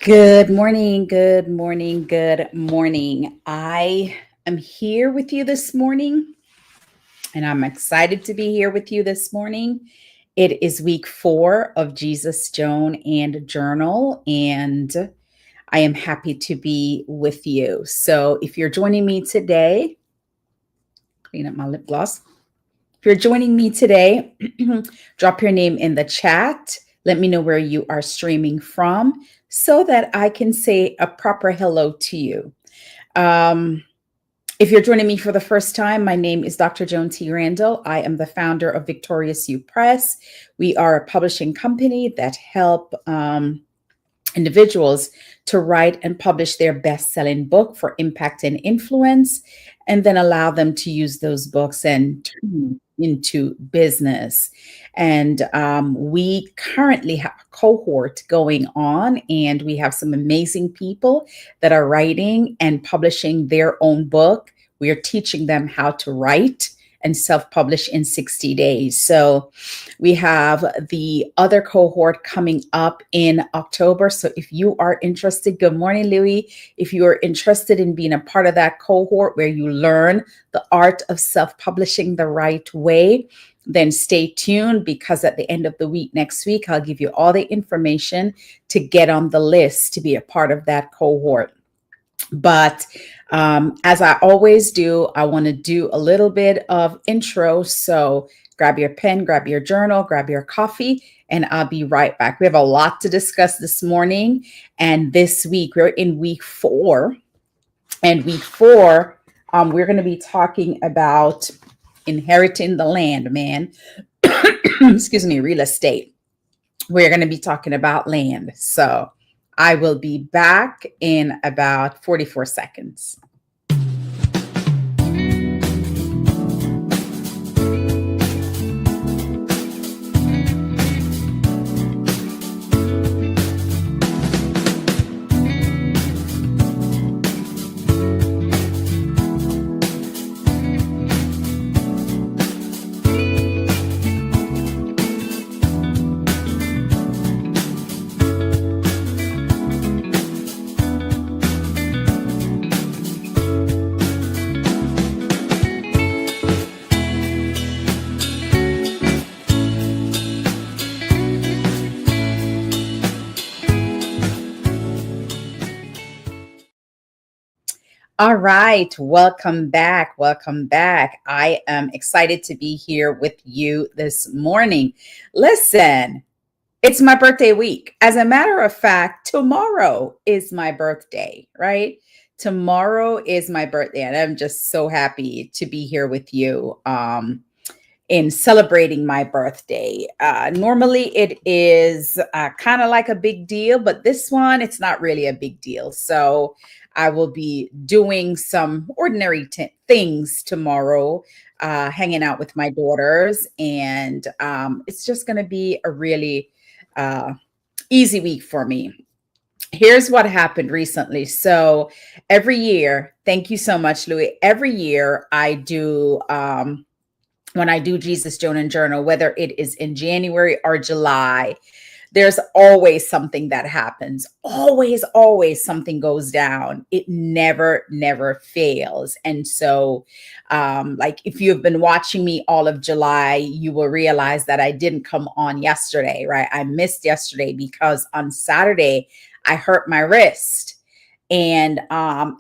Good morning, good morning, good morning. I am here with you this morning, and I'm excited to be here with you this morning. It is week 4 of Jesus, Joan, and Journal, and I am happy to be with you. So if you're joining me today, clean up my lip gloss. If you're joining me today, drop your name in the chat. Let me know where you are streaming from so that I can say a proper hello to you. Um, if you're joining me for the first time, my name is Dr. Joan T. Randall. I am the founder of Victorious You Press. We are a publishing company that help individuals to write and publish their best-selling book for impact and influence, and then allow them to use those books and turn into business. And we currently have a cohort going on, and we have some amazing people that are writing and publishing their own book. We are teaching them how to write and self-publish in 60 days. So we have the other cohort coming up in October. So if you are interested, good morning, Louis. If you are interested in being a part of that cohort where you learn the art of self-publishing the right way, then stay tuned, because at the end of the week, next week, I'll give you all the information to get on the list to be a part of that cohort. But as I always do, I want to do a little bit of intro. So grab your pen, grab your journal, grab your coffee, and I'll be right back. We have a lot to discuss this morning. And this week, we're in week 4. And week 4, we're going to be talking about inheriting the land, man. Excuse me, real estate. We're going to be talking about land. So I will be back in about 44 seconds. All right, welcome back. Welcome back. I am excited to be here with you this morning. Listen, it's my birthday week. As a matter of fact, tomorrow is my birthday, right? Tomorrow is my birthday, and I'm just so happy to be here with you in celebrating my birthday. Normally, it is kind of like a big deal, but this one, it's not really a big deal. So I will be doing some ordinary things tomorrow, hanging out with my daughters, and it's just going to be a really easy week for me. Here's what happened recently. So every year, thank you so much, Louis. Every year I do, when I do Jesus, Joan, and Journal, whether it is in January or July, there's always something that happens. Always something goes down. It never fails. And so, like if you've been watching me all of July, you will realize that I didn't come on yesterday, right? I missed yesterday because on Saturday, I hurt my wrist. And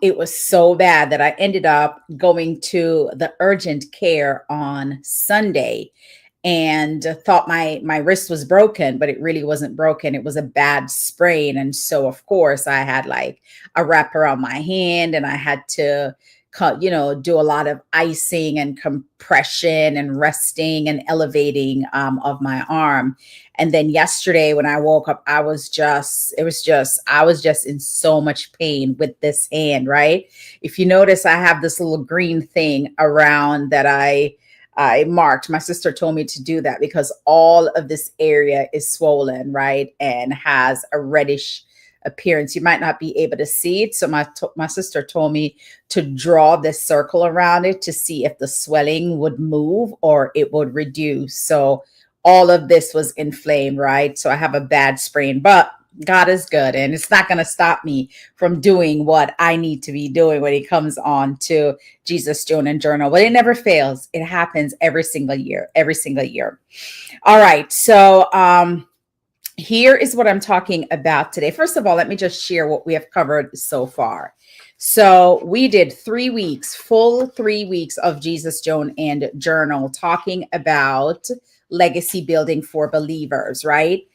it was so bad that I ended up going to the urgent care on Sunday, and thought my wrist was broken, but it really wasn't broken. It was a bad sprain. And so, of course, I had like a wrap around my hand, and I had to do a lot of icing and compression and resting and elevating of my arm. And then yesterday when I woke up, I was just in so much pain with this hand, right? If you notice, I have this little green thing around that I marked. My sister told me to do that because all of this area is swollen, right? And has a reddish appearance. You might not be able to see it. So my sister told me to draw this circle around it to see if the swelling would move or it would reduce. So all of this was inflamed, right? So I have a bad sprain, but God is good, and it's not going to stop me from doing what I need to be doing when it comes on to Jesus, Joan, and Journal. But it never fails. It happens every single year, every single year. All right. So, here is what I'm talking about today. First of all, let me just share what we have covered so far. So we did 3 weeks, full 3 weeks of Jesus, Joan, and Journal, talking about legacy building for believers, right?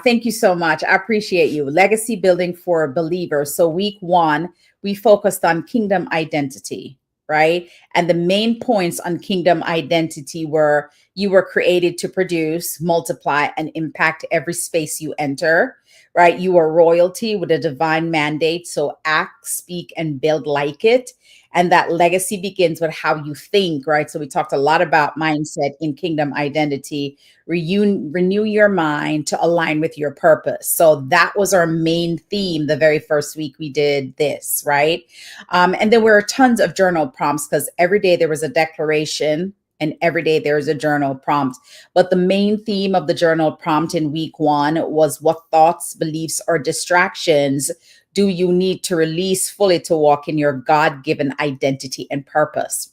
Thank you so much. I appreciate you. Legacy building for believers. So week 1, we focused on kingdom identity, right? And the main points on kingdom identity were: you were created to produce, multiply, and impact every space you enter, right? You are royalty with a divine mandate. So act, speak, and build like it. And that legacy begins with how you think, right? So we talked a lot about mindset in kingdom identity. Renew your mind to align with your purpose. So that was our main theme the very first week we did this, right? And there were tons of journal prompts because every day there was a declaration and every day there's a journal prompt. But the main theme of the journal prompt in week 1 was: what thoughts, beliefs, or distractions do you need to release fully to walk in your God-given identity and purpose?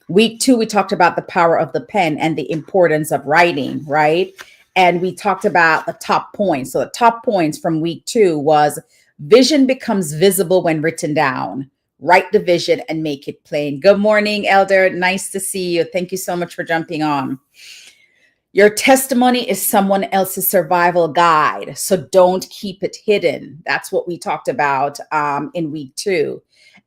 Week 2, we talked about the power of the pen and the importance of writing, right? And we talked about the top points. So the top points from week 2 was: vision becomes visible when written down. Write the vision and make it plain. Good morning, Elder. Nice to see you. Thank you so much for jumping on. Your testimony is someone else's survival guide, so don't keep it hidden. That's what we talked about in week 2.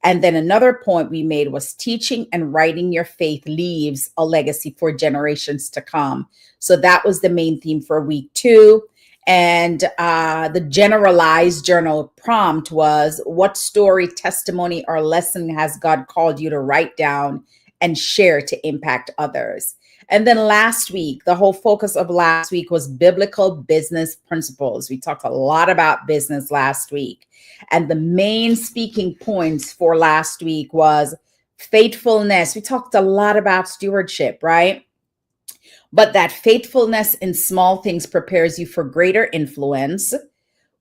And then another point we made was: teaching and writing your faith leaves a legacy for generations to come. So that was the main theme for week 2. And the generalized journal prompt was: what story, testimony, or lesson has God called you to write down and share to impact others? And then last week, the whole focus of last week was biblical business principles. We talked a lot about business last week. And the main speaking points for last week was faithfulness. We talked a lot about stewardship, right? But that faithfulness in small things prepares you for greater influence.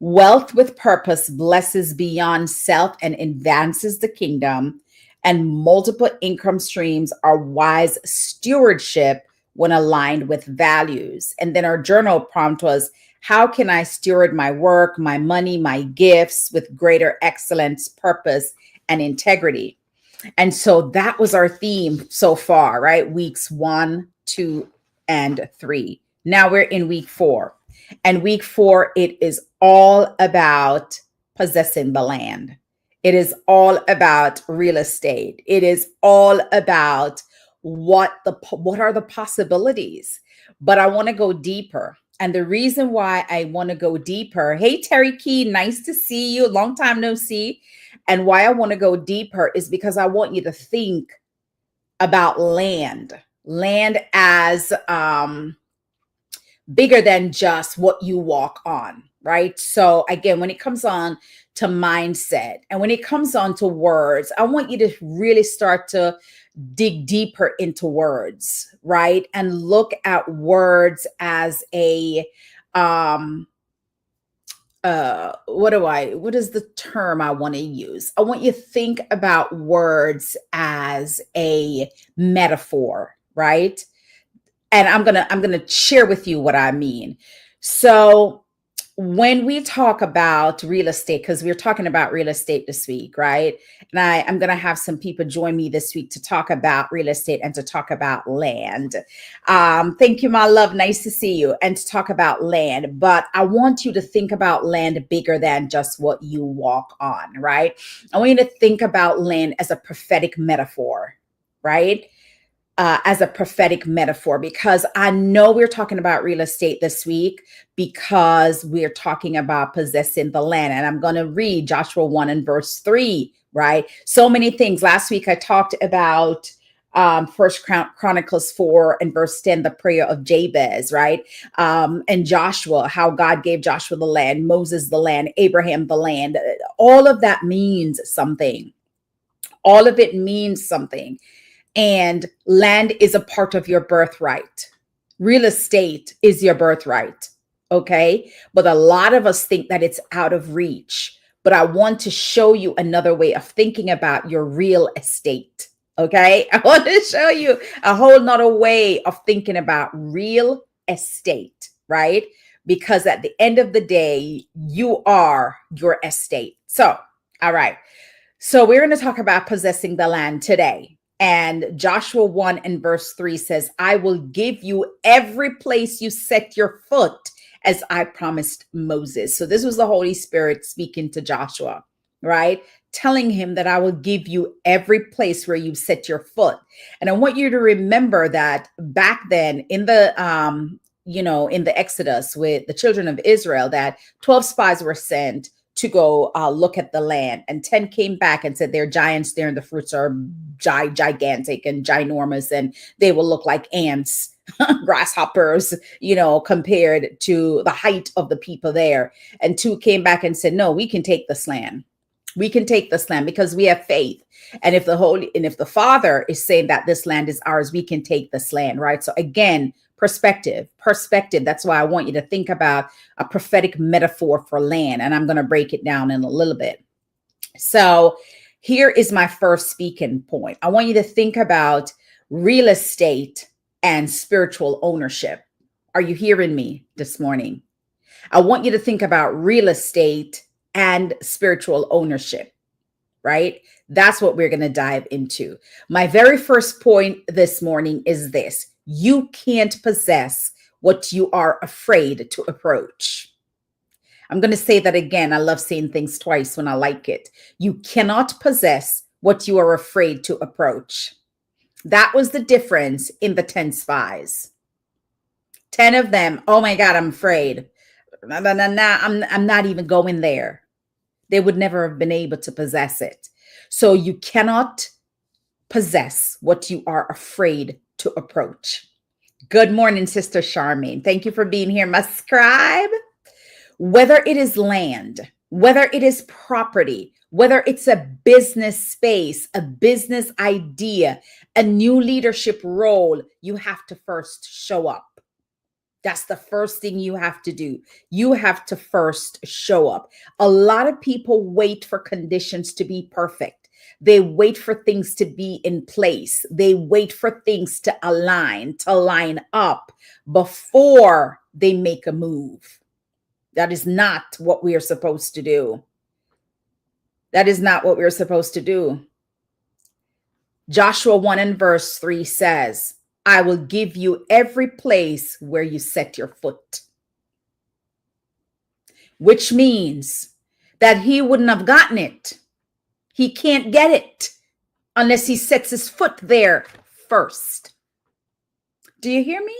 Wealth with purpose blesses beyond self and advances the kingdom. And multiple income streams are wise stewardship when aligned with values. And then our journal prompt was: how can I steward my work, my money, my gifts with greater excellence, purpose, and integrity? And so that was our theme so far, right? Weeks 1, 2, and 3. Now we're in week 4. And week 4, it is all about possessing the land. It is all about real estate. It is all about what are the possibilities. But I want to go deeper. And the reason why I want to go deeper, hey, Terry Key, nice to see you. Long time no see. And why I want to go deeper is because I want you to think about land as bigger than just what you walk on, right? So again, when it comes on to mindset and when it comes on to words, I want you to really start to dig deeper into words, right? And look at words as a what is the term I want to use? I want you to think about words as a metaphor, right? And I'm gonna share with you what I mean. So when we talk about real estate, because we're talking about real estate this week, right? And I'm going to have some people join me this week to talk about real estate and to talk about land. Thank you, my love. Nice to see you. And to talk about land. But I want you to think about land bigger than just what you walk on, right? I want you to think about land as a prophetic metaphor, right? As a prophetic metaphor, because I know we're talking about real estate this week because we're talking about possessing the land. And I'm going to read Joshua 1 and verse 3, right? So many things. Last week I talked about First Chronicles 4 and verse 10, the prayer of Jabez, right? And Joshua, how God gave Joshua the land, Moses the land, Abraham the land. All of that means something. All of it means something. And land is a part of your birthright. Real estate is your birthright. Okay. But a lot of us think that it's out of reach. But I want to show you another way of thinking about your real estate. Okay. I want to show you a whole nother way of thinking about real estate, right? Because at the end of the day, you are your estate. So, all right. So we're going to talk about possessing the land today. And Joshua 1 and verse 3 says, I will give you every place you set your foot as I promised Moses. So this was the Holy Spirit speaking to Joshua, right? Telling him that I will give you every place where you set your foot. And I want you to remember that back then in the in the Exodus with the children of Israel, that 12 spies were sent to go look at the land, and 10 came back and said, they're giants there and the fruits are gigantic and ginormous, and they will look like ants, grasshoppers, compared to the height of the people there. And 2 came back and said, no, we can take this land. We can take this land because we have faith. And if the Father is saying that this land is ours, we can take this land, right? So again, perspective. That's why I want you to think about a prophetic metaphor for land. And I'm going to break it down in a little bit. So here is my first speaking point. I want you to think about real estate and spiritual ownership. Are you hearing me this morning? I want you to think about real estate and spiritual ownership, right? That's what we're going to dive into. My very first point this morning is this: you can't possess what you are afraid to approach. I'm going to say that again. I love saying things twice when I like it. You cannot possess what you are afraid to approach. That was the difference in the 10 spies. 10 of them, oh my God, I'm afraid. I'm not even going there. They would never have been able to possess it. So you cannot possess what you are afraid to approach. Good morning, Sister Charmaine. Thank you for being here, my scribe. Whether it is land, whether it is property, whether it's a business space, a business idea, a new leadership role, you have to first show up. That's the first thing you have to do. You have to first show up. A lot of people wait for conditions to be perfect. They wait for things to be in place. They wait for things to line up before they make a move. That is not what we are supposed to do. That is not what we're supposed to do. Joshua 1 and verse 3 says, I will give you every place where you set your foot. Which means that he wouldn't have gotten it. He can't get it unless he sets his foot there first. Do you hear me?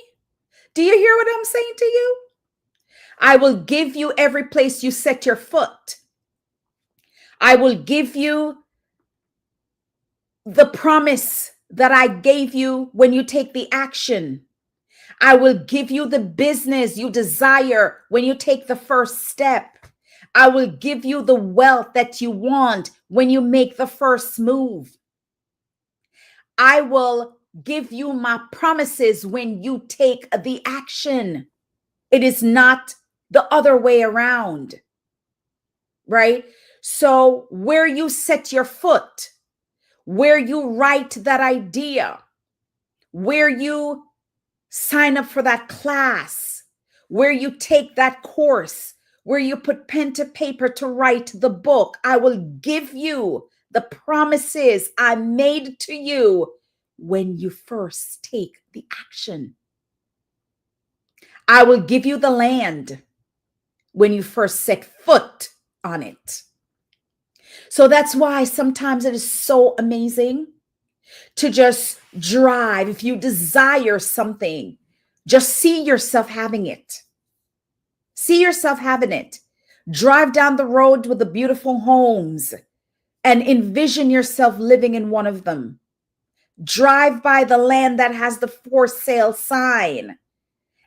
Do you hear what I'm saying to you? I will give you every place you set your foot. I will give you the promise that I gave you when you take the action. I will give you the business you desire when you take the first step. I will give you the wealth that you want when you make the first move. I will give you my promises when you take the action. It is not the other way around, right? So where you set your foot, where you write that idea, where you sign up for that class, where you take that course, where you put pen to paper to write the book, I will give you the promises I made to you when you first take the action. I will give you the land when you first set foot on it. So that's why sometimes it is so amazing to just drive. If you desire something, just see yourself having it. See yourself having it. Drive down the road with the beautiful homes and envision yourself living in one of them. Drive by the land that has the for sale sign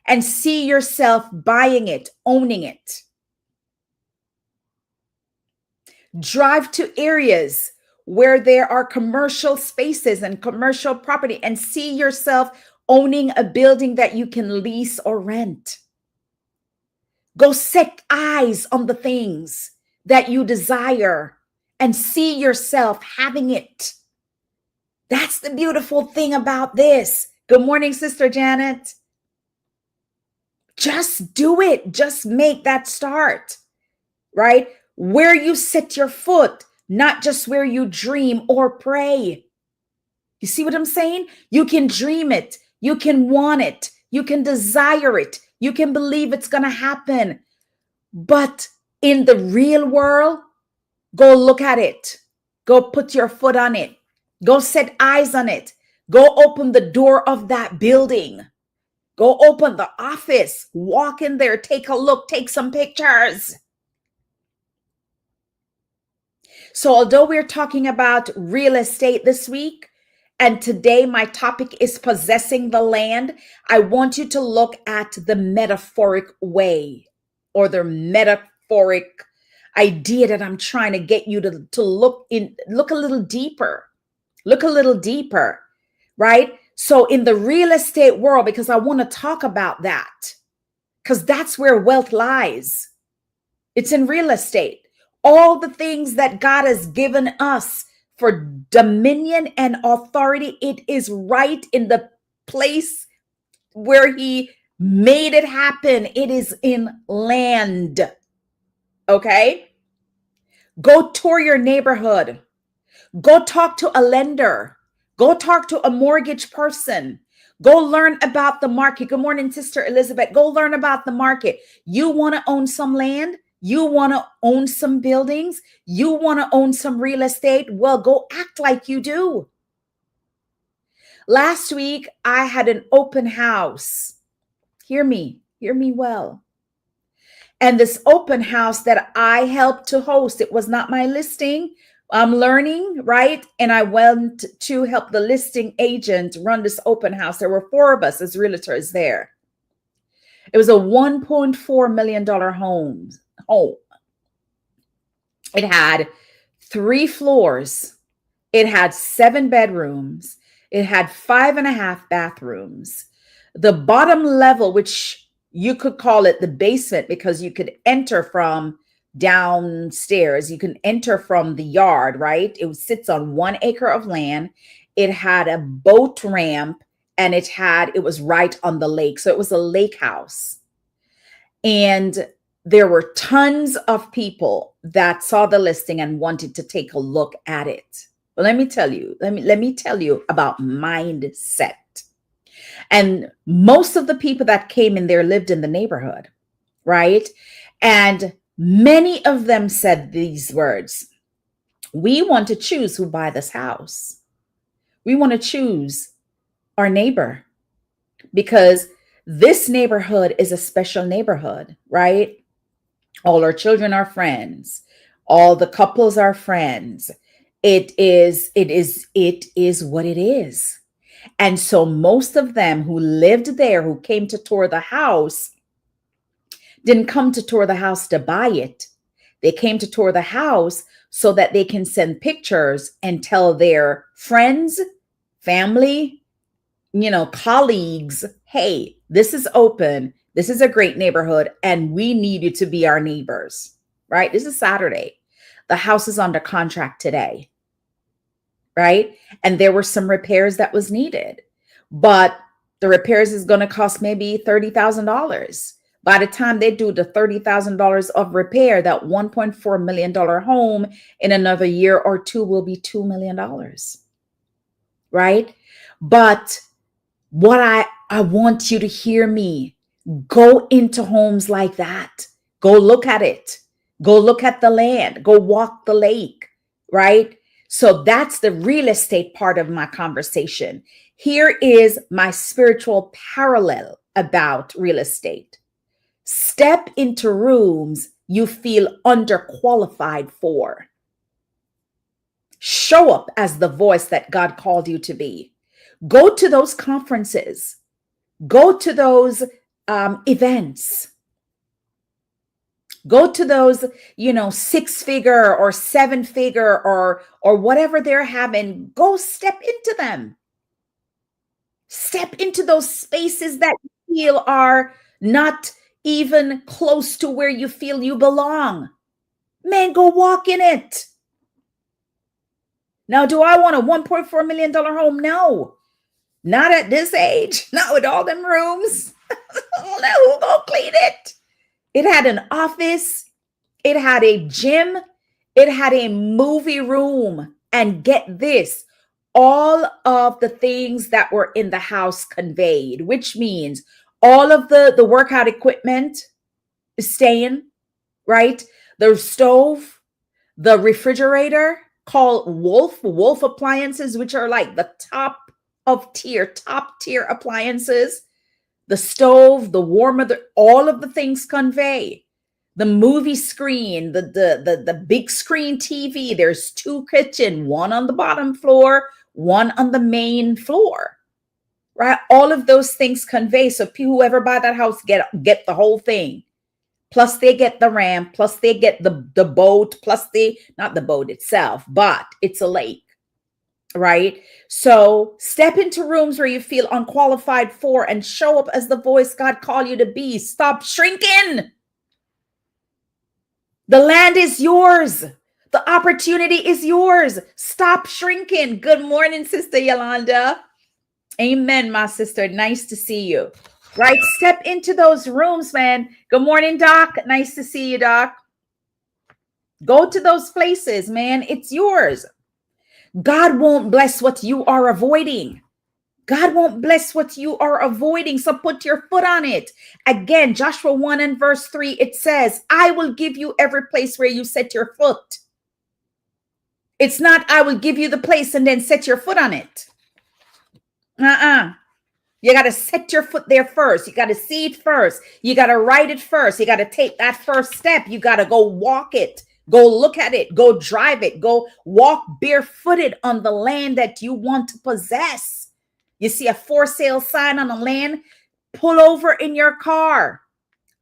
and see yourself buying it, owning it. Drive to areas where there are commercial spaces and commercial property and see yourself owning a building that you can lease or rent. Go set eyes on the things that you desire and see yourself having it. That's the beautiful thing about this. Good morning, Sister Janet. Just do it. Just make that start, right? Where you set your foot, not just where you dream or pray. You see what I'm saying? You can dream it. You can want it. You can desire it. You can believe it's going to happen. But in the real world, go look at it. Go put your foot on it. Go set eyes on it. Go open the door of that building. Go open the office. Walk in there. Take a look. Take some pictures. So although we're talking about real estate this week, and today my topic is possessing the land, I want you to look at the metaphoric way, or the metaphoric idea that I'm trying to get you to look a little deeper. Look a little deeper, right? So in the real estate world, because I want to talk about that, because that's where wealth lies. It's in real estate. All the things that God has given us for dominion and authority, it is right in the place where He made it happen. It is in land. Okay? Go tour your neighborhood. Go talk to a lender. Go talk to a mortgage person. Go learn about the market. Good morning, Sister Elizabeth. Go learn about the market. You want to own some land? You want to own some buildings? You want to own some real estate? Well, go act like you do. Last week, I had an open house. Hear me well. And this open house that I helped to host, it was not my listing. I'm learning, right? And I went to help the listing agent run this open house. There were 4 of us as realtors there. It was a $1.4 million home. It had 3 floors. It had 7 bedrooms. It had 5.5 bathrooms. The bottom level, which you could call it the basement, because you could enter from downstairs. You can enter from the yard, right? It sits on 1 acre of land. It had a boat ramp, and it was right on the lake. So it was a lake house. And there were tons of people that saw the listing and wanted to take a look at it. But let me tell you about mindset. And most of the people that came in there lived in the neighborhood, right? And many of them said these words: we want to choose who buy this house. We want to choose our neighbor, because this neighborhood is a special neighborhood, right? All our children are friends. All the couples are friends. It is what it is. And so most of them who lived there, who came to tour the house, didn't come to tour the house to buy it. They came to tour the house so that they can send pictures and tell their friends, family, colleagues, hey, this is open. This is a great neighborhood, and we need you to be our neighbors, right? This is Saturday. The house is under contract today, right? And there were some repairs that was needed, but the repairs is going to cost maybe $30,000. By the time they do the $30,000 of repair, that $1.4 million home in another year or 2 will be $2 million, right? But what I want you to hear me, go into homes like that. Go look at it. Go look at the land. Go walk the lake, right? So that's the real estate part of my conversation. Here is my spiritual parallel about real estate. Step into rooms you feel underqualified for. Show up as the voice that God called you to be. Go to those conferences. Go to those events. Go to those, 6-figure or 7-figure or whatever they're having. Go step into them. Step into those spaces that you feel are not even close to where you feel you belong. Man, go walk in it. Now, do I want a $1.4 million home? No, not at this age. Not with all them rooms. Oh, no, who gonna clean it? It had an office. It had a gym. It had a movie room. And get this, all of the things that were in the house conveyed, which means all of the workout equipment is staying, right? The stove, the refrigerator called Wolf appliances, which are like the top tier appliances, the stove, the warmer, all of the things convey. The movie screen, the big screen TV, there's 2 kitchen, one on the bottom floor, one on the main floor, right? All of those things convey. So whoever buy that house get the whole thing. Plus they get the ramp, plus they get the boat, plus not the boat itself, but it's a lake, right? So step into rooms where you feel unqualified for and show up as the voice God called you to be. Stop shrinking. The land is yours. The opportunity is yours. Stop shrinking. Good morning, Sister Yolanda. Amen, my sister. Nice to see you. Right? Step into those rooms, man. Good morning, Doc. Nice to see you, Doc. Go to those places, man. It's yours. God won't bless what you are avoiding. God won't bless what you are avoiding. So put your foot on it. Again, Joshua 1 and verse 3, it says, I will give you every place where you set your foot. It's not, I will give you the place and then set your foot on it. You got to set your foot there first. You got to see it first. You got to write it first. You got to take that first step. You got to go walk it. Go look at it. Go drive it. Go walk barefooted on the land that you want to possess. You see a for sale sign on the land, pull over in your car.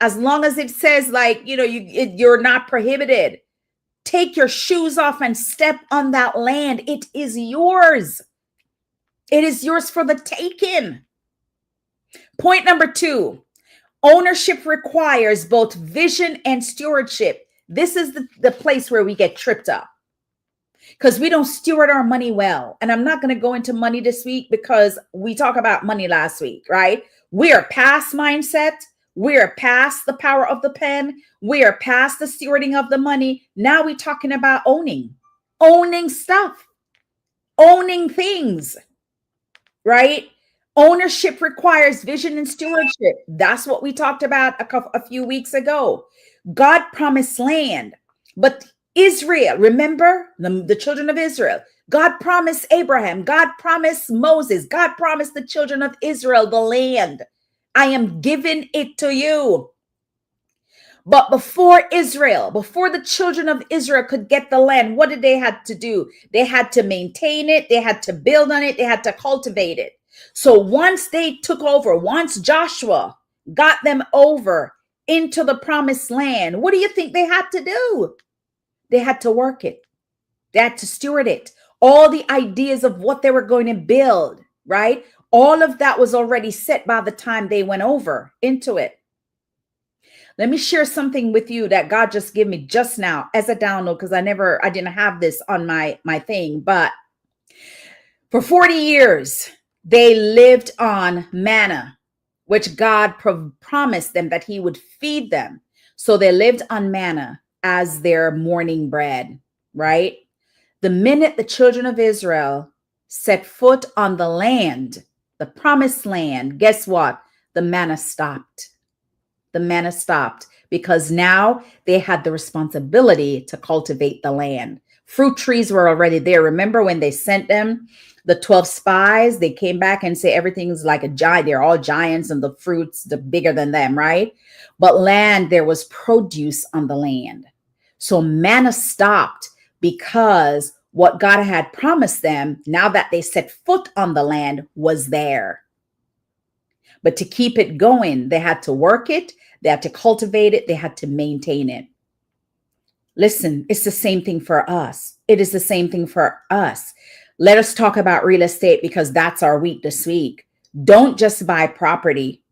As long as it says you're not prohibited. Take your shoes off and step on that land. It is yours. It is yours for the taking. Point number 2, ownership requires both vision and stewardship. This is the place where we get tripped up because we don't steward our money well. And I'm not going to go into money this week because we talked about money last week, right? We are past mindset. We are past the power of the pen. We are past the stewarding of the money. Now we're talking about owning stuff, owning things, right? Ownership requires vision and stewardship. That's what we talked about a few weeks ago. God promised land, but Israel, remember the children of Israel, God promised Abraham, God promised Moses, God promised the children of Israel the land. I am giving it to you. But before the children of Israel could get the land, what did they have to do? They had to maintain it. They had to build on it. They had to cultivate it. So once they took over, once Joshua got them over into the promised land, what do you think they had to do? They had to work it. They had to steward it. All the ideas of what they were going to build, right? All of that was already set by the time they went over into it. Let me share something with you that God just gave me just now as a download, because I didn't have this on my thing, but for 40 years, they lived on manna, which God promised them that he would feed them. So they lived on manna as their morning bread, right? The minute the children of Israel set foot on the land, the promised land, guess what? The manna stopped. The manna stopped because now they had the responsibility to cultivate the land. Fruit trees were already there. Remember when they sent them the 12 spies, they came back and say everything's like a giant. They're all giants and the fruits, the bigger than them, right? But land, there was produce on the land. So manna stopped because what God had promised them, now that they set foot on the land, was there. But to keep it going, they had to work it, they had to cultivate it, they had to maintain it. Listen, it's the same thing for us. It is the same thing for us. Let us talk about real estate because that's our week this week. Don't just buy property,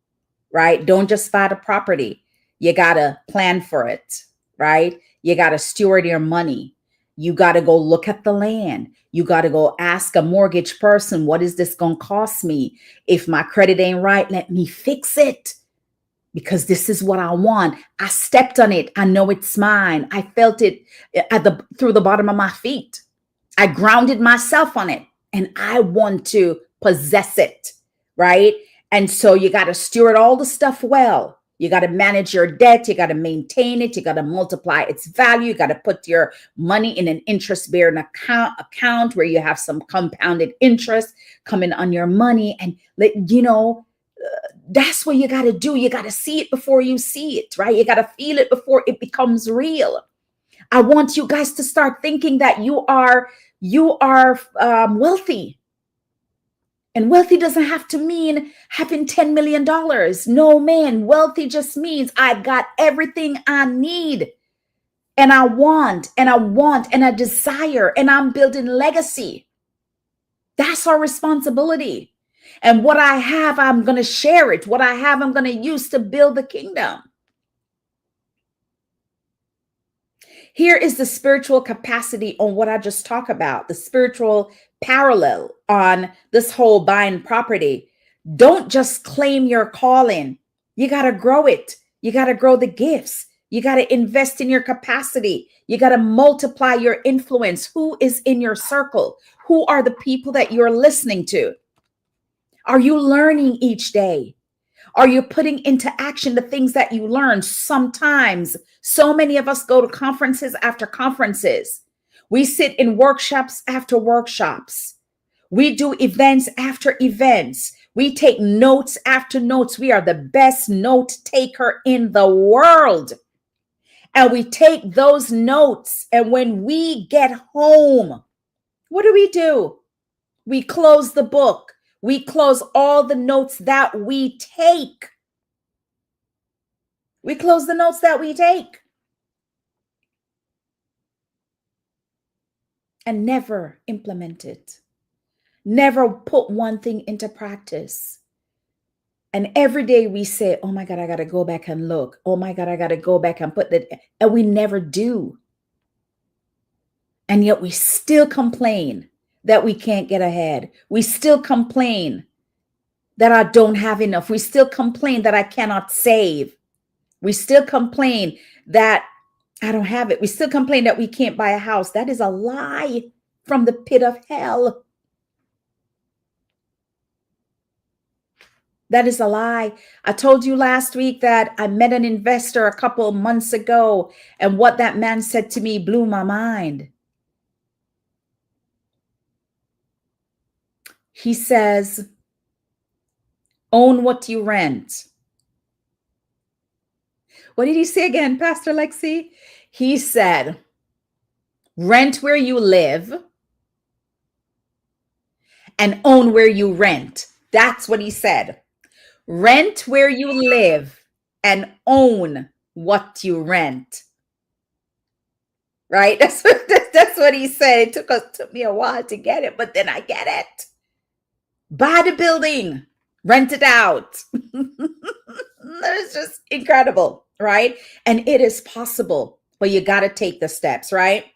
right? Don't just buy the property. You got to plan for it, right? You got to steward your money. You got to go look at the land. You got to go ask a mortgage person, what is this going to cost me? If my credit ain't right, let me fix it because this is what I want. I stepped on it. I know it's mine. I felt it through the bottom of my feet. I grounded myself on it and I want to possess it, right? And so you got to steward all the stuff well. You got to manage your debt. You got to maintain it. You got to multiply its value. You got to put your money in an interest-bearing account where you have some compounded interest coming on your money. And that's what you got to do. You got to see it before you see it, right? You got to feel it before it becomes real. I want you guys to start thinking that you are wealthy. And wealthy doesn't have to mean having $10 million. No, man, wealthy just means I've got everything I need. And I want, and I desire, and I'm building legacy. That's our responsibility. And what I have, I'm going to share it. What I have, I'm going to use to build the kingdom. Here is the spiritual capacity on what I just talked about, the spiritual parallel on this whole buying property. Don't just claim your calling. You got to grow it. You got to grow the gifts. You got to invest in your capacity. You got to multiply your influence. Who is in your circle? Who are the people that you're listening to? Are you learning each day? Are you putting into action the things that you learn? Sometimes, so many of us go to conferences after conferences. We sit in workshops after workshops. We do events after events. We take notes after notes. We are the best note taker in the world. And we take those notes. And when we get home, what do? We close the book. We close all the notes that we take. We close the notes that we take. And never implement it. Never put one thing into practice. And every day we say, oh my God, I got to go back and look. Oh my God, I got to go back and put that. And we never do. And yet we still complain that we can't get ahead. We still complain that I don't have enough. We still complain that I cannot save. We still complain that I don't have it. We still complain that we can't buy a house. That is a lie from the pit of hell. That is a lie. I told you last week that I met an investor a couple of months ago, and what that man said to me blew my mind. He says, own what you rent. What did he say again, Pastor Lexi? He said, rent where you live and own where you rent. That's what he said. Rent where you live and own what you rent. Right? That's what he said. It took me a while to get it, but then I get it. Buy the building, rent it out. It's just incredible, right? And it is possible, but you got to take the steps, right?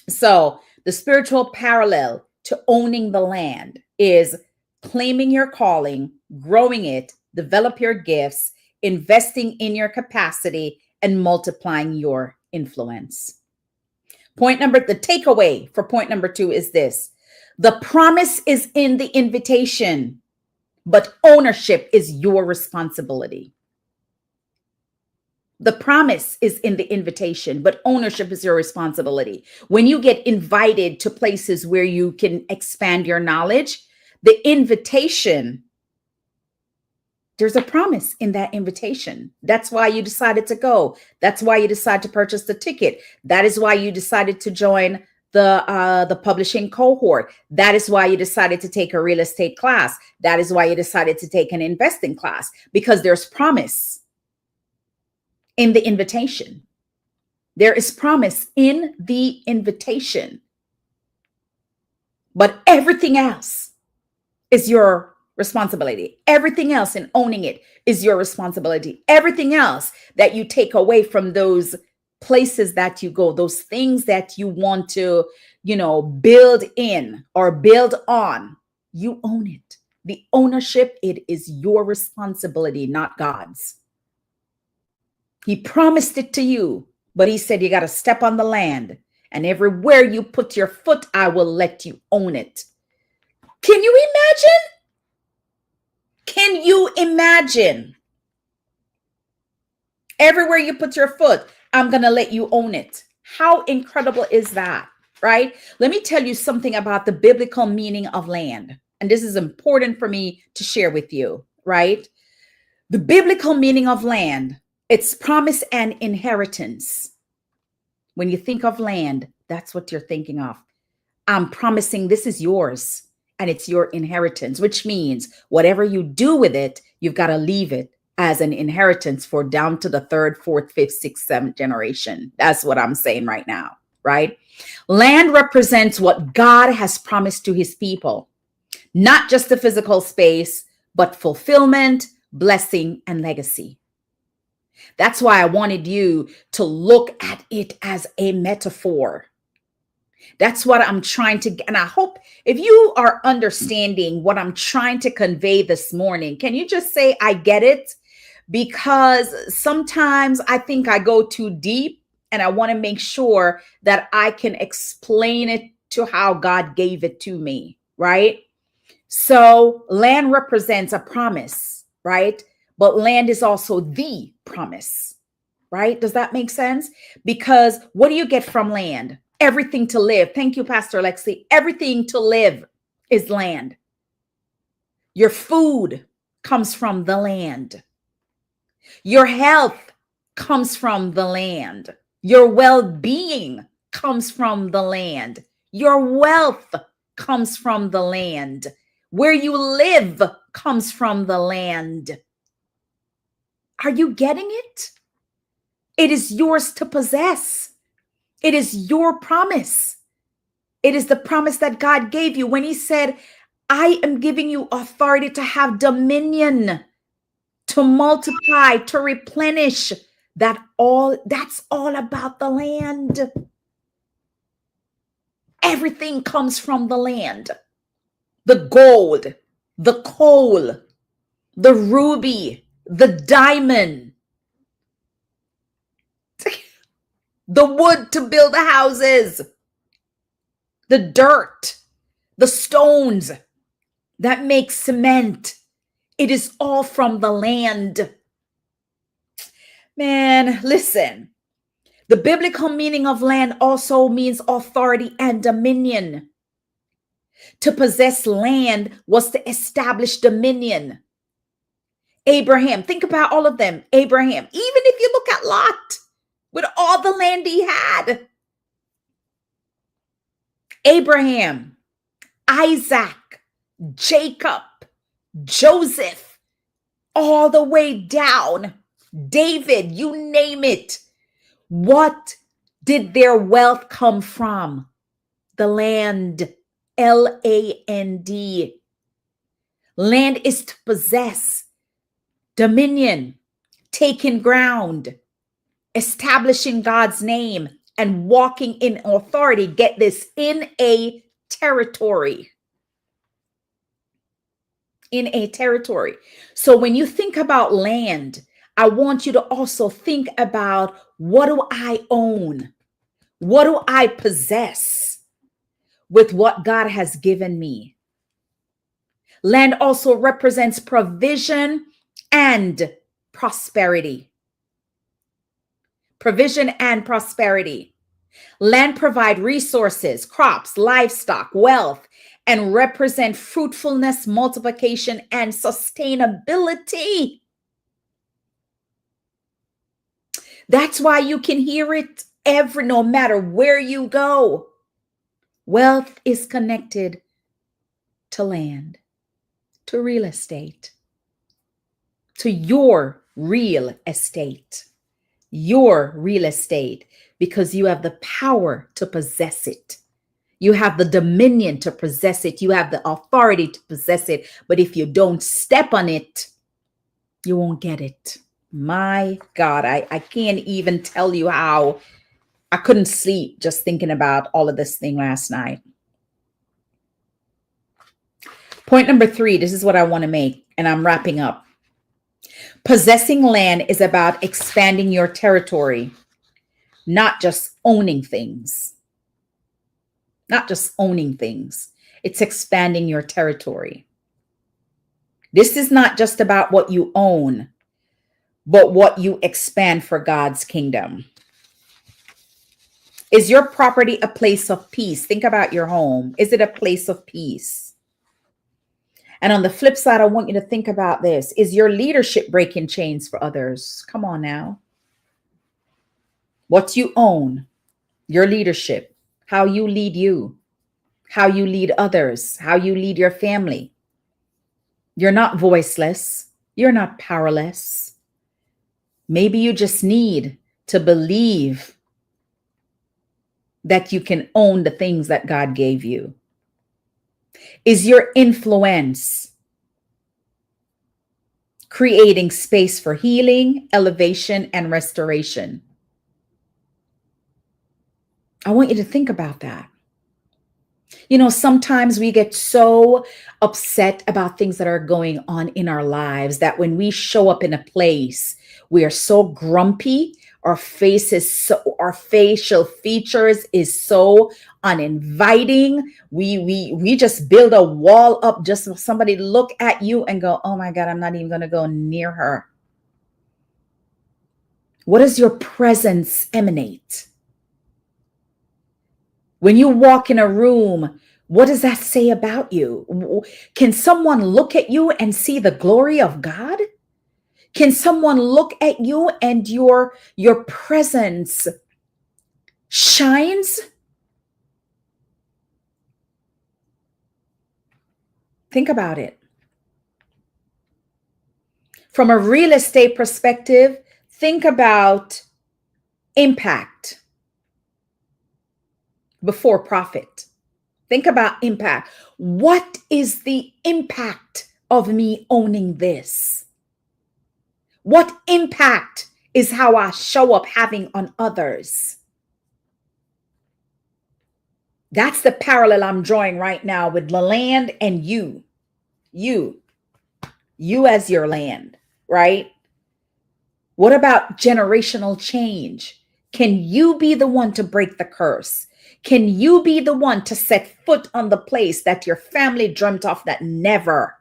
So the spiritual parallel to owning the land is claiming your calling, growing it, develop your gifts, investing in your capacity, and multiplying your influence. The takeaway for point number 2 is this. The promise is in the invitation, but ownership is your responsibility. The promise is in the invitation, but ownership is your responsibility. When you get invited to places where you can expand your knowledge, the invitation, there's a promise in that invitation. That's why you decided to go. That's why you decided to purchase the ticket. That is why you decided to join the publishing cohort. That is why you decided to take a real estate class. That is why you decided to take an investing class, because there's promise in the invitation. There is promise in the invitation. But everything else is your responsibility. Everything else in owning it is your responsibility. Everything else that you take away from those places that you go, those things that you want to, build in or build on, you own it. The ownership, it is your responsibility, not God's. He promised it to you, but he said you got to step on the land, and everywhere you put your foot, I will let you own it. Can you imagine? Can you imagine? Everywhere you put your foot, I'm going to let you own it. How incredible is that, right? Let me tell you something about the biblical meaning of land. And this is important for me to share with you, right? The biblical meaning of land, it's promise and inheritance. When you think of land, that's what you're thinking of. I'm promising this is yours and it's your inheritance, which means whatever you do with it, you've got to leave it as an inheritance for down to the third, fourth, fifth, sixth, seventh generation. That's what I'm saying right now, right? Land represents what God has promised to his people, not just the physical space, but fulfillment, blessing, and legacy. That's why I wanted you to look at it as a metaphor. That's what I'm trying to, and I hope if you are understanding what I'm trying to convey this morning, can you just say, I get it? Because sometimes I think I go too deep and I want to make sure that I can explain it to how God gave it to me, right? So land represents a promise, right? But land is also the promise, right? Does that make sense? Because what do you get from land? Everything to live. Thank you, Pastor Lexi. Everything to live is land. Your food comes from the land. Your health comes from the land. Your well-being comes from the land. Your wealth comes from the land. Where you live comes from the land. Are you getting it? It is yours to possess. It is your promise. It is the promise that God gave you when he said, I am giving you authority to have dominion, to multiply, to replenish. That's all about the land. Everything comes from the land. The gold, the coal, the ruby, the diamond, the wood to build the houses, the dirt, the stones that make cement. It is all from the land. Man, listen. The biblical meaning of land also means authority and dominion. To possess land was to establish dominion. Abraham, think about all of them. Abraham, even if you look at Lot, with all the land he had. Abraham, Isaac, Jacob, Joseph, all the way down. David, you name it. What did their wealth come from? The land. Land. Land is to possess. Dominion. Taking ground. Establishing God's name and walking in authority. Get this, in a territory. In a territory. So when you think about land, I want you to also think about, what do I own? What do I possess with what God has given me? Land also represents provision and prosperity. Provision and prosperity. Land provide resources, crops, livestock, wealth, and represent fruitfulness, multiplication, and sustainability. That's why you can hear it no matter where you go. Wealth is connected to land, to real estate, to your real estate. Your real estate, because you have the power to possess it. You have the dominion to possess it. You have the authority to possess it. But if you don't step on it, you won't get it. My God, I can't even tell you how I couldn't sleep just thinking about all of this thing last night. Point number 3, this is what I want to make, and I'm wrapping up. Possessing land is about expanding your territory, not just owning things. Not just owning things. It's expanding your territory. This is not just about what you own, but what you expand for God's kingdom. Is your property a place of peace? Think about your home. Is it a place of peace? And on the flip side, I want you to think about this. Is your leadership breaking chains for others? Come on now. What you own, your leadership, how you lead, how you lead others, how you lead your family. You're not voiceless. You're not powerless. Maybe you just need to believe that you can own the things that God gave you. Is your influence creating space for healing, elevation, and restoration? I want you to think about that. You know, sometimes we get so upset about things that are going on in our lives that when we show up in a place, we are so grumpy. Our facial features is so uninviting. We just build a wall up just for somebody to look at you and go, oh my God, I'm not even going to go near her. What does your presence emanate? When you walk in a room, what does that say about you? Can someone look at you and see the glory of God? Can someone look at you and your presence shines? Think about it. From a real estate perspective, think about impact before profit. Think about impact. What is the impact of me owning this? What impact is how I show up having on others? That's the parallel I'm drawing right now with the land and you as your land, right? What about generational change? Can you be the one to break the curse? Can you be the one to set foot on the place that your family dreamt of that never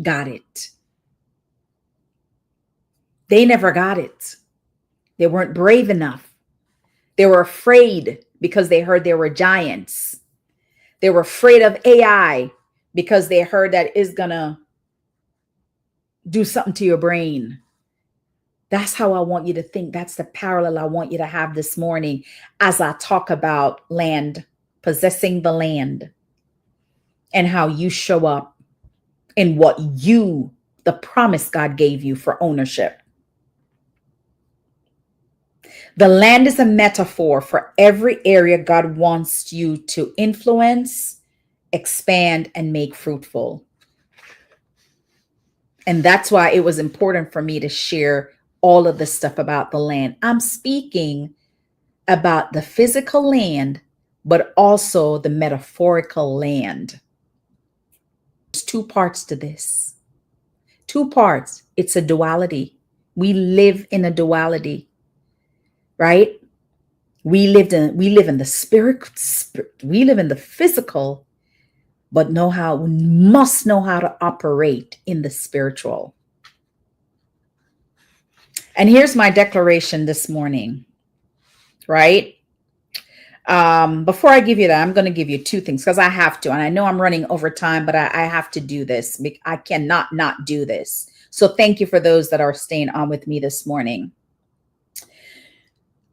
got it? They never got it. They weren't brave enough. They were afraid because they heard there were giants. They were afraid of AI because they heard that it's gonna do something to your brain. That's how I want you to think. That's the parallel I want you to have this morning as I talk about land, possessing the land, and how you show up in what the promise God gave you for ownership. The land is a metaphor for every area God wants you to influence, expand, and make fruitful. And that's why it was important for me to share all of this stuff about the land. I'm speaking about the physical land, but also the metaphorical land. There's 2 parts to this. 2 parts. It's a duality. We live in a duality, right? We live in the spirit, we live in the physical, but must know how to operate in the spiritual. And here's my declaration this morning, right? Before I give you that, I'm going to give you 2 things because I have to. And I know I'm running over time, but I have to do this. I cannot not do this. So thank you for those that are staying on with me this morning.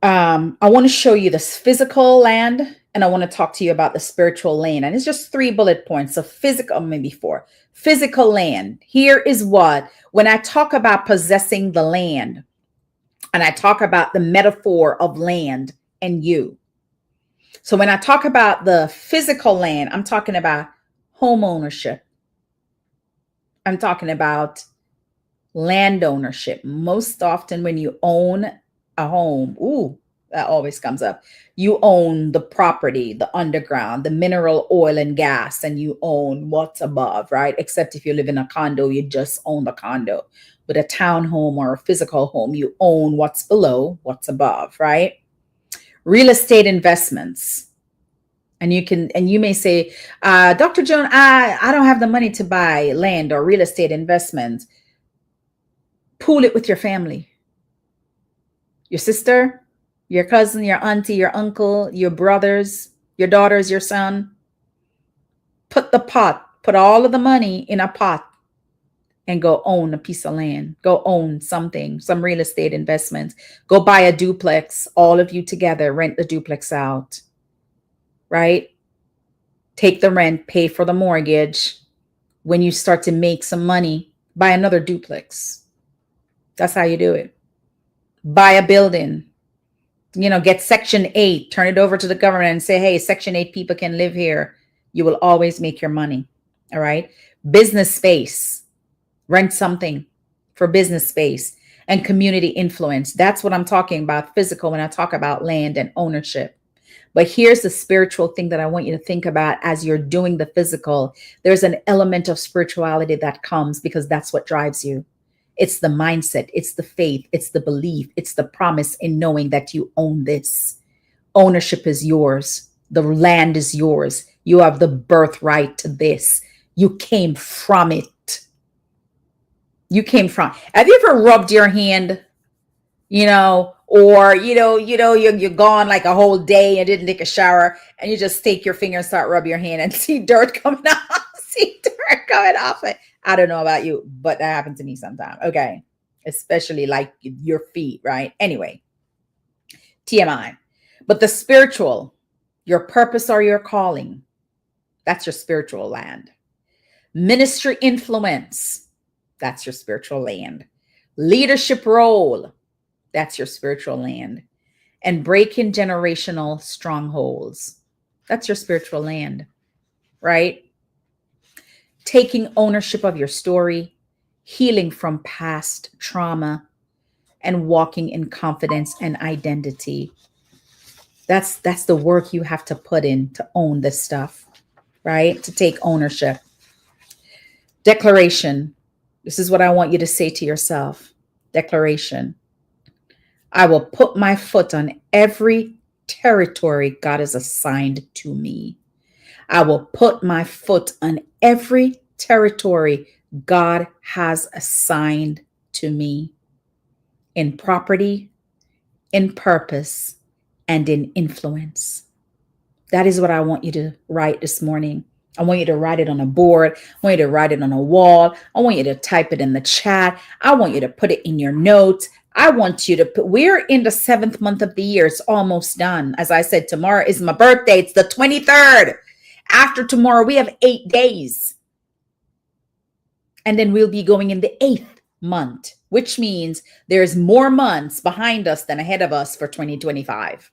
I want to show you this physical land, and I want to talk to you about the spiritual land. And it's just 3 bullet points of physical, maybe 4. Physical land. Here is when I talk about possessing the land, and I talk about the metaphor of land and you. So when I talk about the physical land, I'm talking about home ownership. I'm talking about land ownership. Most often when you own a home, ooh, that always comes up. You own the property, the underground, the mineral oil and gas, and you own what's above, right? Except if you live in a condo, you just own the condo. With a townhome or a physical home, you own what's below, what's above, right? Real estate investments. And you may say, Dr. Joan, I don't have the money to buy land or real estate investments. Pool it with your family, your sister, your cousin, your auntie, your uncle, your brothers, your daughters, your son. Put all of the money in a pot and go own a piece of land. Go own something, some real estate investments. Go buy a duplex, all of you together, rent the duplex out, right? Take the rent, pay for the mortgage. When you start to make some money, buy another duplex. That's how you do it. Buy a building, get Section 8, turn it over to the government and say, hey, Section 8 people can live here. You will always make your money. All right. Business space, rent something for business space and community influence. That's what I'm talking about physical when I talk about land and ownership. But here's the spiritual thing that I want you to think about as you're doing the physical. There's an element of spirituality that comes because that's what drives you. It's the mindset, it's the faith, it's the belief, it's the promise in knowing that you own this. Ownership is yours. The land is yours. You have the birthright to this. You came from it. You came from. Have you ever rubbed your hand, or you're gone like a whole day and didn't take a shower, and you just take your finger and start rubbing your hand and see dirt coming off, see dirt coming off it. I don't know about you, but that happened to me sometimes. Okay. Especially like your feet, right? Anyway, TMI. But the spiritual, your purpose or your calling, that's your spiritual land. Ministry influence, that's your spiritual land. Leadership role, that's your spiritual land. And breaking generational strongholds, that's your spiritual land, right? Taking ownership of your story, healing from past trauma, and walking in confidence and identity. That's the work you have to put in to own this stuff, right? To take ownership. Declaration. This is what I want you to say to yourself. Declaration. I will put my foot on every territory God has assigned to me. I will put my foot on every territory God has assigned to me, in property, in purpose, and in influence. That is what I want you to write this morning. I want you to write it on a board. I want you to write it on a wall. I want you to type it in the chat. I want you to put it in your notes. I want you to we're in the 7th month of the year. It's almost done. As I said, tomorrow is my birthday. It's the 23rd. After tomorrow, we have 8 days. And then we'll be going in the 8th month, which means there's more months behind us than ahead of us for 2025.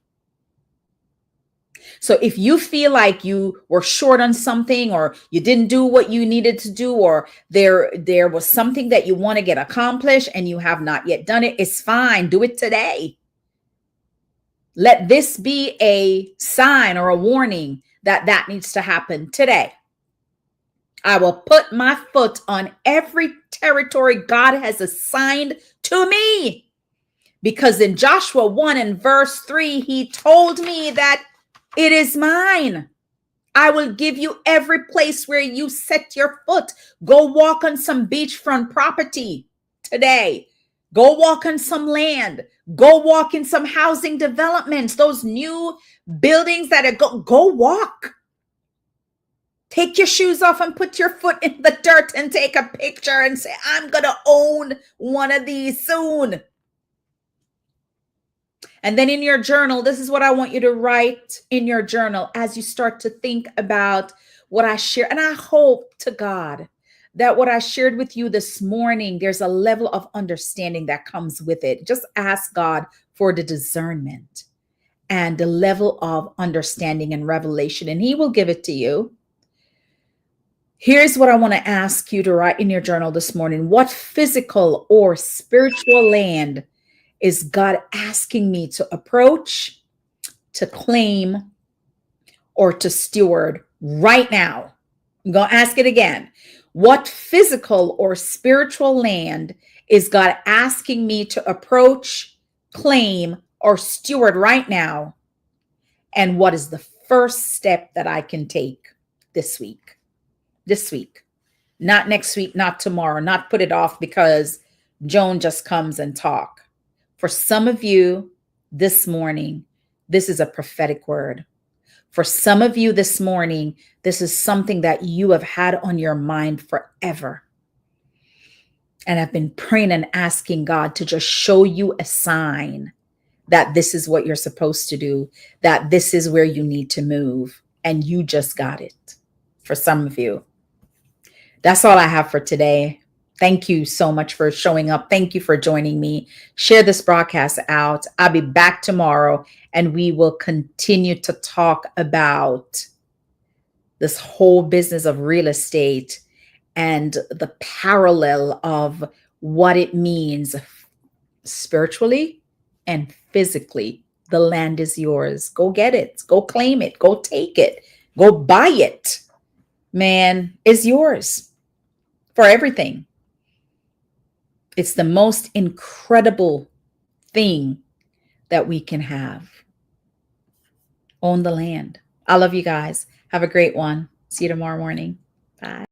So if you feel like you were short on something, or you didn't do what you needed to do, or there was something that you want to get accomplished and you have not yet done it, it's fine. Do it today. Let this be a sign or a warning that needs to happen today. I will put my foot on every territory God has assigned to me. Because in Joshua 1 and verse 3, he told me that it is mine. I will give you every place where you set your foot. Go walk on some beachfront property today. Go walk on some land. Go walk in some housing developments. Those new buildings that are go walk. Take your shoes off and put your foot in the dirt and take a picture and say, I'm going to own one of these soon. And then in your journal, this is what I want you to write in your journal as you start to think about what I share. And I hope to God that what I shared with you this morning, there's a level of understanding that comes with it. Just ask God for the discernment. and the level of understanding and revelation, and He will give it to you. Here's what I want to ask you to write in your journal this morning. What physical or spiritual land is God asking me to approach, to claim, or to steward right now? I'm going to ask it again. What physical or spiritual land is God asking me to approach, claim, or steward right now? And what is the first step that I can take this week? This week, not next week, not tomorrow, not put it off because Joan just comes and talk. For some of you this morning, this is a prophetic word. For some of you this morning, this is something that you have had on your mind forever. And I've been praying and asking God to just show you a sign that this is what you're supposed to do, that this is where you need to move. And you just got it for some of you. That's all I have for today. Thank you so much for showing up. Thank you for joining me. Share this broadcast out. I'll be back tomorrow and we will continue to talk about this whole business of real estate and the parallel of what it means spiritually and physically. The land is yours. Go get it. Go claim it. Go take it. Go buy it. Man, it's yours for everything. It's the most incredible thing that we can have. Own the land. I love you guys. Have a great one. See you tomorrow morning. Bye.